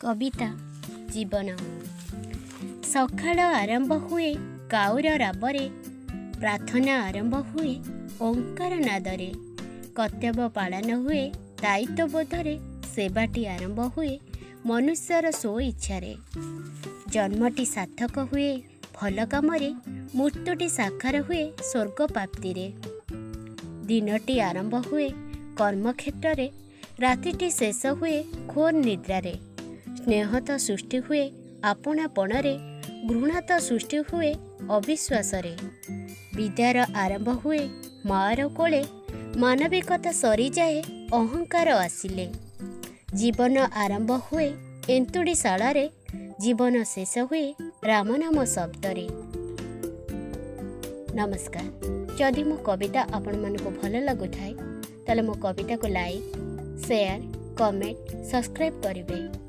कविता जीवन सकाळ आरंभ हुए काउर राबरे प्रार्थना आरंभ हुए ओंकार नादरे कर्तव्य पालन हुए दायित्व बोधरे सेवाटी आरंभ हुए मनुष्यर स्व इच्छारे जन्मटी सार्थक हुए भल कामरे मृत्युटी साकार हुए स्वर्ग प्राप्तिरे दिनटी आरंभ हुए कर्मक्षेत्र रातिटी शेष हुए घोर निद्रारे स्नेह तो सृष्टि हुए आपणापणरे घृणा तो सृष्टि हुए अविश्वासरे विद्यार आरंभ हुए मार कोले मानविकता सरी जाए अहंकार आसिले जीवन आरंभ हुए एंतुड़ी शालारे जीवन शेष हुए रामनाम शब्दरे। नमस्कार। जदि मो कविता आपण मानक भल लगुଥାଏ ताले मो कविता को लाइक शेयर कमेंट सब्सक्राइब करेंगे।